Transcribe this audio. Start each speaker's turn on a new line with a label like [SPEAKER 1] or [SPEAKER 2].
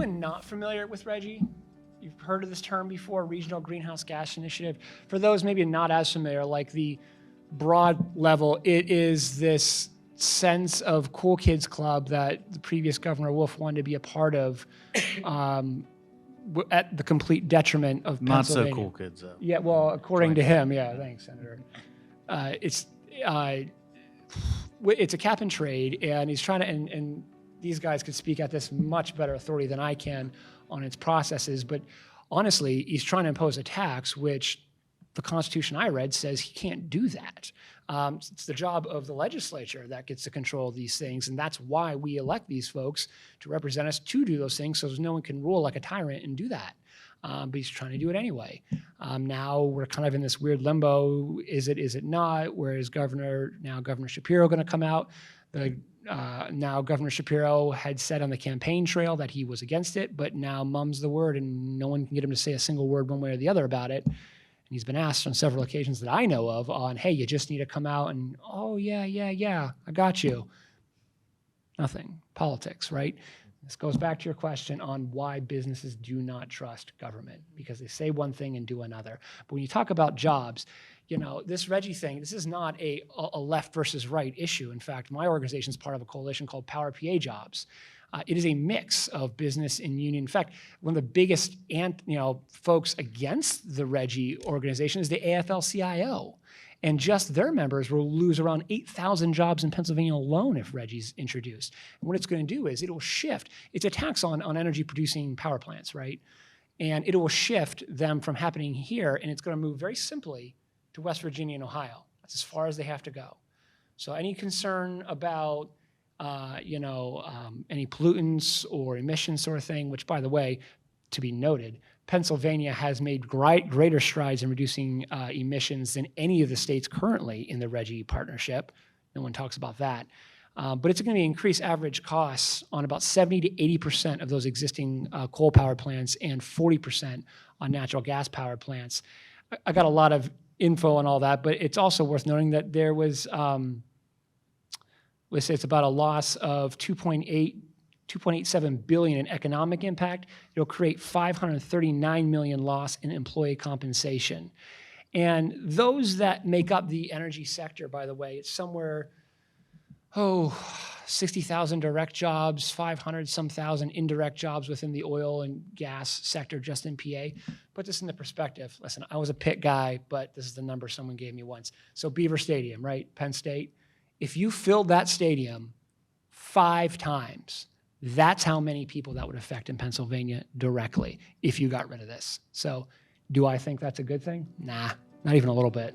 [SPEAKER 1] anyone not familiar with RGGI? You've heard of this term before, Regional Greenhouse Gas Initiative. For those maybe not as familiar, like the broad level, it is this sense of cool kids club that the previous Governor Wolf wanted to be a part of, at the complete detriment of
[SPEAKER 2] Not so
[SPEAKER 1] Pennsylvania.
[SPEAKER 2] cool kids, though.
[SPEAKER 1] Yeah, well, according to him, yeah, thanks, Senator. It's a cap and trade, and he's trying to, and these guys could speak at this much better authority than I can on its processes, but honestly, he's trying to impose a tax, which the Constitution I read says he can't do that. It's the job of the legislature that gets to control these things, and that's why we elect these folks to represent us to do those things, so no one can rule like a tyrant and do that. But he's trying to do it anyway. Now we're kind of in this weird limbo. Is it not? Whereas Governor Shapiro going to come out. Now Governor Shapiro had said on the campaign trail that he was against it, but now mum's the word and no one can get him to say a single word one way or the other about it. And he's been asked on several occasions that I know of on, hey, you just need to come out and, oh, yeah, I got you. Nothing. Politics, right? This goes back to your question on why businesses do not trust government, because they say one thing and do another. But when you talk about jobs, you know, this RGGI thing, this is not a left versus right issue. In fact, my organization is part of a coalition called Power PA Jobs. It is a mix of business and union. In fact, one of the biggest folks against the RGGI organization is the AFL-CIO. And just their members will lose around 8,000 jobs in Pennsylvania alone if RGGI's introduced. And what it's going to do is it will shift. It's a tax on energy producing power plants, right? And it will shift them from happening here, and it's going to move very simply to West Virginia and Ohio. That's as far as they have to go. So any concern about any pollutants or emissions sort of thing, which, by the way, to be noted, Pennsylvania has made greater strides in reducing emissions than any of the states currently in the RGGI partnership. No one talks about that. But it's going to increase average costs on about 70 to 80% of those existing coal power plants and 40% on natural gas power plants. I got a lot of info on all that, but it's also worth noting that there was let's say it's about a loss of 2.87 billion in economic impact. It'll create 539 million loss in employee compensation. And those that make up the energy sector, by the way, it's somewhere, 60,000 direct jobs, 500-some thousand indirect jobs within the oil and gas sector just in PA. Put this into perspective. Listen, I was a Pitt guy, but this is the number someone gave me once. So Beaver Stadium, right, Penn State. If you filled that stadium 5 times, that's how many people that would affect in Pennsylvania directly if you got rid of this. So do I think that's a good thing? Nah, not even a little bit.